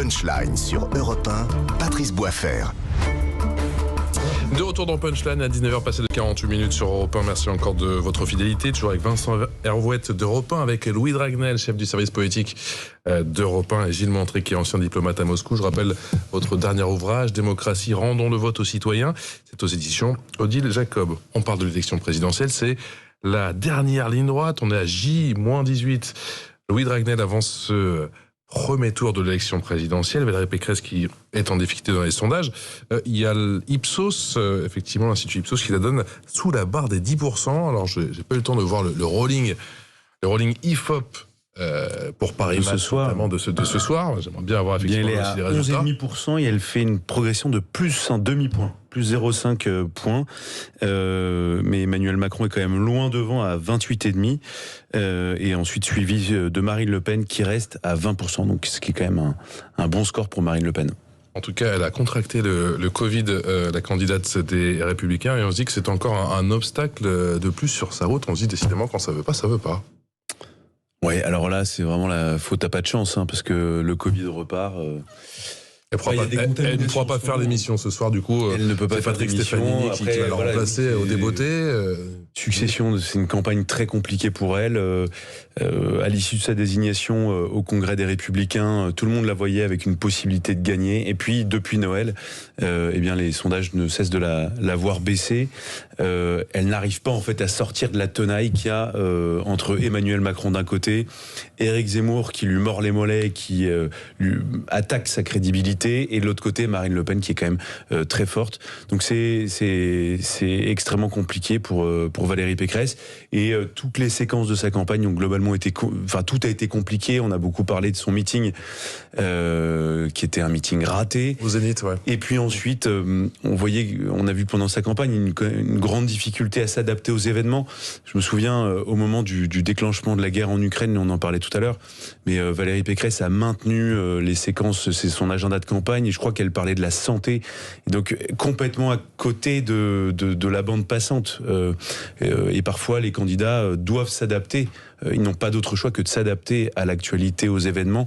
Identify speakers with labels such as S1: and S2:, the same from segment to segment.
S1: Punchline sur Europe 1, Patrice Boisfer.
S2: De retour dans Punchline à 19h passé de 48 minutes sur Europe 1. Merci encore de votre fidélité. Toujours avec Vincent Hervouette d'Europe 1, avec Louis Dragnel, chef du service politique d'Europe 1, et Gilles Montré, qui est ancien diplomate à Moscou. Je rappelle votre dernier ouvrage, Démocratie, rendons le vote aux citoyens. C'est aux éditions Odile Jacob. On parle de l'élection présidentielle, c'est la dernière ligne droite. On est à J-18. Louis Dragnel avance ce premier tour de l'élection présidentielle. Valérie Pécresse qui est en difficulté dans les sondages. Il y a l'Ipsos, effectivement l'Institut Ipsos, qui la donne sous la barre des 10%. Alors, j'ai pas eu le temps de voir le rolling IFOP pour Paris Match, notamment de ce soir. J'aimerais bien avoir effectivement aussi les résultats.
S3: Elle est à 11,5% et elle fait une progression de plus un demi-point, plus 0,5 points. Mais Emmanuel Macron est quand même loin devant à 28,5%. Et ensuite suivi de Marine Le Pen qui reste à 20%. Donc ce qui est quand même un bon score pour Marine Le Pen.
S2: En tout cas, elle a contracté le Covid, la candidate des Républicains, et on se dit que c'est encore un obstacle de plus sur sa route. On se dit décidément quand ça veut pas, ça veut pas.
S3: Ouais, alors là, c'est vraiment la faute à pas de chance, parce que le Covid repart.
S2: Elle ne pourra pas faire l'émission ce soir, du coup. Elle ne peut pas faire Patrick Stefanini qui va la remplacer au débeauté.
S3: Succession, c'est une campagne très compliquée pour elle. À l'issue de sa désignation au Congrès des Républicains, tout le monde la voyait avec une possibilité de gagner. Et puis, depuis Noël, eh bien, les sondages ne cessent de la voir baisser. Elle n'arrive pas, en fait, à sortir de la tenaille qu'il y a entre Emmanuel Macron d'un côté, Éric Zemmour qui lui mord les mollets et qui lui attaque sa crédibilité, et de l'autre côté, Marine Le Pen qui est quand même très forte. Donc c'est extrêmement compliqué pour Valérie Pécresse, et toutes les séquences de sa campagne ont globalement été, tout a été compliqué. On a beaucoup parlé de son meeting qui était un meeting raté
S2: au Zénith, ouais.
S3: Et puis ensuite on a vu pendant sa campagne une grande difficulté à s'adapter aux événements. Je me souviens au moment du déclenchement de la guerre en Ukraine, on en parlait tout à l'heure, mais Valérie Pécresse a maintenu les séquences, c'est son agenda de campagne, et je crois qu'elle parlait de la santé, et donc complètement à côté de la bande passante. Et parfois les candidats doivent s'adapter. Ils n'ont pas d'autre choix que de s'adapter à l'actualité, aux événements,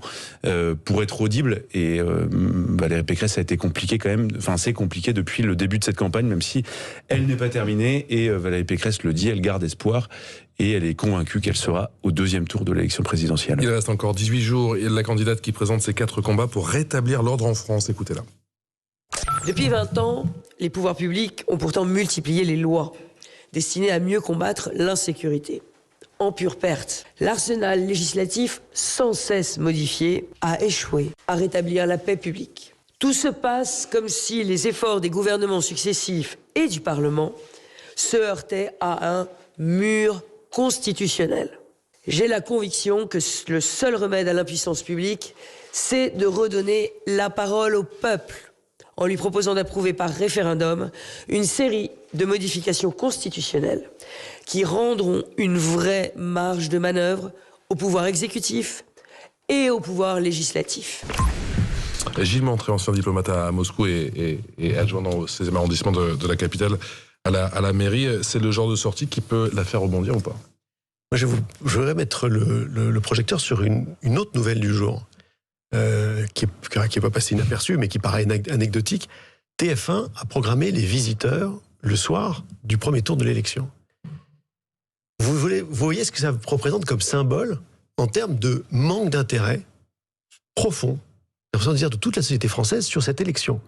S3: pour être audibles. Et Valérie Pécresse a été compliquée quand même. Enfin, c'est compliqué depuis le début de cette campagne, même si elle n'est pas terminée. Et Valérie Pécresse le dit, elle garde espoir. Et elle est convaincue qu'elle sera au deuxième tour de l'élection présidentielle.
S2: Il reste encore 18 jours. Et la candidate qui présente ses 4 combats pour rétablir l'ordre en France. Écoutez-la.
S4: Depuis 20 ans, les pouvoirs publics ont pourtant multiplié les lois destinées à mieux combattre l'insécurité. En pure perte. L'arsenal législatif, sans cesse modifié, a échoué à rétablir la paix publique. Tout se passe comme si les efforts des gouvernements successifs et du Parlement se heurtaient à un mur constitutionnel. J'ai la conviction que le seul remède à l'impuissance publique, c'est de redonner la parole au peuple, en lui proposant d'approuver par référendum une série de modifications constitutionnelles qui rendront une vraie marge de manœuvre au pouvoir exécutif et au pouvoir législatif.
S2: Gilles Montré, ancien diplomate à Moscou et adjoint dans le 16e arrondissement de la capitale à la mairie, c'est le genre de sortie qui peut la faire rebondir ou pas?
S5: Moi, je voudrais mettre le projecteur sur une autre nouvelle du jour. Qui est pas passé inaperçu, mais qui paraît anecdotique. TF1 a programmé les visiteurs le soir du premier tour de l'élection. Vous voyez ce que ça représente comme symbole en termes de manque d'intérêt profond, j'ai l'impression de dire, de toute la société française sur cette élection.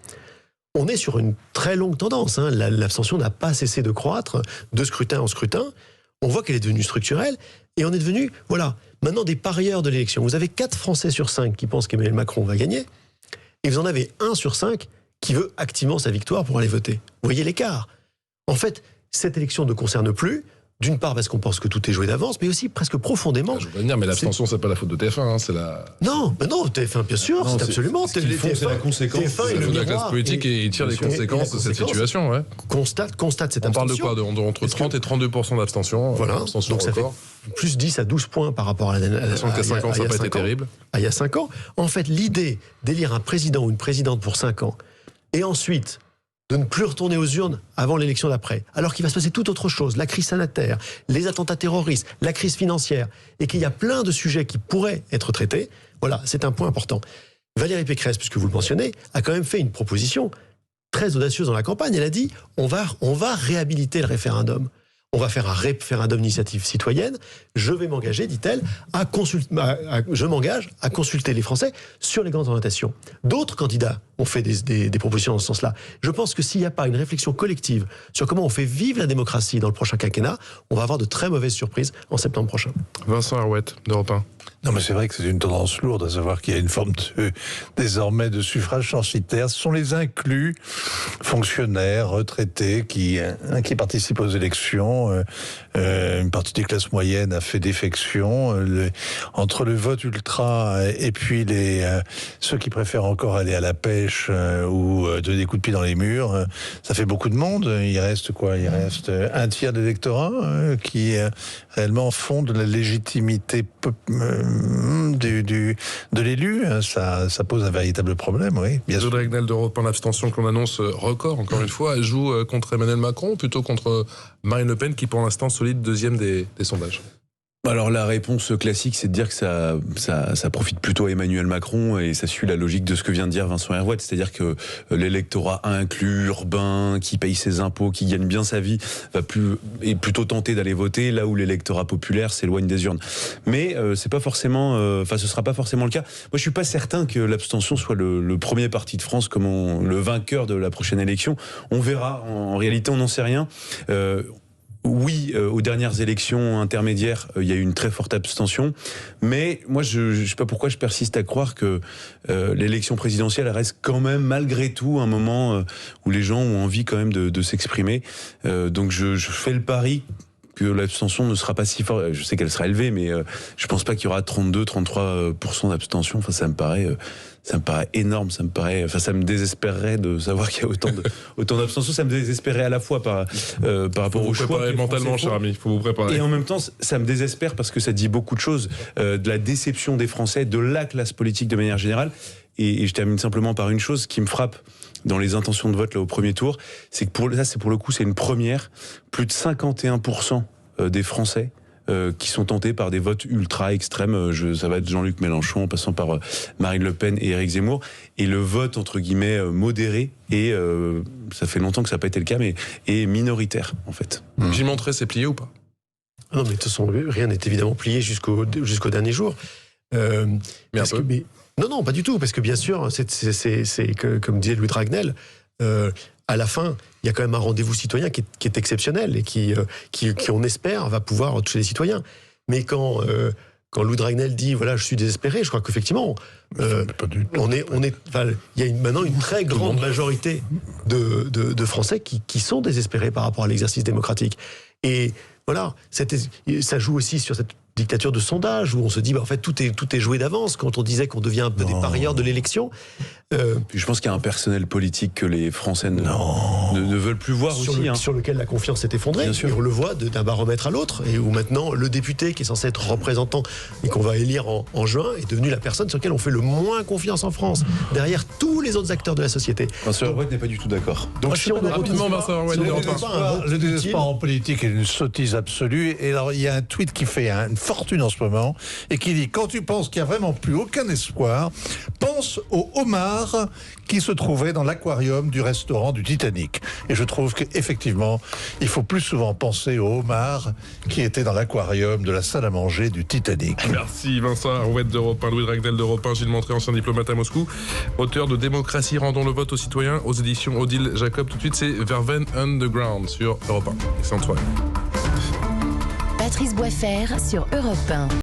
S5: On est sur une très longue tendance. L'abstention n'a pas cessé de croître de scrutin en scrutin. On voit qu'elle est devenue structurelle, et on est devenu, maintenant des parieurs de l'élection. Vous avez 4 Français sur 5 qui pensent qu'Emmanuel Macron va gagner, et vous en avez 1 sur 5 qui veut activement sa victoire pour aller voter. Vous voyez l'écart. En fait, cette élection ne concerne plus, d'une part parce qu'on pense que tout est joué d'avance, mais aussi presque profondément.
S2: Je veux dire, mais l'abstention, c'est pas la faute de TF1, c'est la...
S5: Non, TF1, bien sûr, c'est absolument...
S3: C'est la conséquence.
S5: TF1
S2: c'est la classe politique, et il tire les conséquences de cette situation, ouais.
S5: Constate cette abstention.
S2: On parle de quoi? Entre 30 et 32% d'abstention.
S5: Voilà,
S2: abstention
S5: donc ça fait plus 10 à 12 points par rapport à la...
S2: Ça fait 5 ans, ça n'a pas été terrible.
S5: Il y a 5 ans. En fait, l'idée d'élire un président ou une présidente pour 5 ans, et ensuite de ne plus retourner aux urnes avant l'élection d'après, alors qu'il va se passer tout autre chose, la crise sanitaire, les attentats terroristes, la crise financière, et qu'il y a plein de sujets qui pourraient être traités, voilà, c'est un point important. Valérie Pécresse, puisque vous le mentionnez, a quand même fait une proposition très audacieuse dans la campagne. Elle a dit, on va réhabiliter le référendum. On va faire un référendum d'initiative citoyenne. Je vais m'engager, dit-elle, je m'engage à consulter les Français sur les grandes orientations. D'autres candidats ont fait des propositions dans ce sens-là. Je pense que s'il n'y a pas une réflexion collective sur comment on fait vivre la démocratie dans le prochain quinquennat, on va avoir de très mauvaises surprises en septembre prochain.
S2: Vincent Arouette, d'Europe 1.
S6: Non, mais c'est vrai que c'est une tendance lourde à savoir qu'il y a une forme désormais de suffrage censitaire. Ce sont les inclus fonctionnaires, retraités qui participent aux élections. Une partie des classes moyennes a fait défection. Entre le vote ultra et puis ceux qui préfèrent encore aller à la pêche ou donner des coups de pied dans les murs, ça fait beaucoup de monde. Il reste quoi ? Il reste un tiers de l'électorat qui réellement fonde la légitimité de l'élu. Ça pose un véritable problème, oui.
S2: Louis Dragnel d'Europe 1, l'abstention qu'on annonce record, encore une fois, elle joue contre Emmanuel Macron ou plutôt contre Marine Le Pen qui pour l'instant solide deuxième des sondages?
S3: Alors la réponse classique, c'est de dire que ça profite plutôt à Emmanuel Macron et ça suit la logique de ce que vient de dire Vincent Arouette, c'est-à-dire que l'électorat inclus, urbain, qui paye ses impôts, qui gagne bien sa vie, est plutôt tenté d'aller voter, là où l'électorat populaire s'éloigne des urnes. Mais c'est pas forcément, ce sera pas forcément le cas. Moi, je suis pas certain que l'abstention soit le premier parti de France comme le vainqueur de la prochaine élection. On verra. En réalité, on n'en sait rien. Oui, aux dernières élections intermédiaires, il y a eu une très forte abstention, mais moi, je sais pas pourquoi je persiste à croire que l'élection présidentielle reste quand même, malgré tout, un moment où les gens ont envie quand même de s'exprimer. Donc je fais le pari que l'abstention ne sera pas si forte. Je sais qu'elle sera élevée, mais je pense pas qu'il y aura 32-33% d'abstention. Enfin, ça me paraît énorme, ça me désespérerait de savoir qu'il y a autant d'abstention. Ça me désespérait à la fois par rapport au choix.
S2: Faut vous préparer mentalement, cher ami. Faut vous préparer.
S3: Et en même temps, ça me désespère parce que ça dit beaucoup de choses, de la déception des Français, de la classe politique de manière générale. Et je termine simplement par une chose qui me frappe dans les intentions de vote là au premier tour, c'est que pour le coup, c'est une première. Plus de 51% des Français qui sont tentés par des votes ultra extrêmes. Ça va être Jean-Luc Mélenchon en passant par Marine Le Pen et Éric Zemmour. Et le vote, entre guillemets, modéré, et ça fait longtemps que ça n'a pas été le cas, mais est minoritaire, en fait.
S2: J'y montrais, c'est plié ou pas?
S5: Non, mais de toute façon, rien n'est évidemment plié jusqu'au dernier jour. Non, pas du tout, parce que bien sûr, c'est comme disait Louis Dragnel, à la fin, il y a quand même un rendez-vous citoyen qui est exceptionnel et qui, on espère, va pouvoir toucher les citoyens. Mais quand Louis Dragnel dit, voilà, je suis désespéré, je crois qu'effectivement, il y a maintenant une très grande majorité de Français qui sont désespérés par rapport à l'exercice démocratique. Et voilà, ça joue aussi sur cette dictature de sondage où on se dit en fait tout est joué d'avance quand on disait qu'on devient un peu des parieurs de l'élection.
S3: Puis je pense qu'il y a un personnel politique que les Français ne veulent plus voir
S5: sur lequel la confiance s'est effondrée.
S3: Et
S5: on le voit d'un baromètre à l'autre et où maintenant le député qui est censé être représentant et qu'on va élire en juin est devenu la personne sur laquelle on fait le moins confiance en France derrière tous les autres acteurs de la société.
S3: Vincent Arouette n'est pas du tout d'accord.
S5: Donc si on
S2: rapidement Vincent Arouette,
S6: le désespoir en politique est une sottise absolue. Et alors il y a un tweet qui fait une fortune en ce moment et qui dit: quand tu penses qu'il n'y a vraiment plus aucun espoir, pense au homard qui se trouvait dans l'aquarium du restaurant du Titanic. Et je trouve qu'effectivement, il faut plus souvent penser au homard qui était dans l'aquarium de la salle à manger du Titanic.
S2: Merci Vincent Arouette d'Europe 1, Louis Dragnel d'Europe 1, Gilles Montré, ancien diplomate à Moscou, auteur de Démocratie, rendons le vote aux citoyens, aux éditions Odile Jacob. Tout de suite, c'est Verven Underground sur Europe 1. Excellente soirée.
S7: Patrice Boisfer sur Europe 1.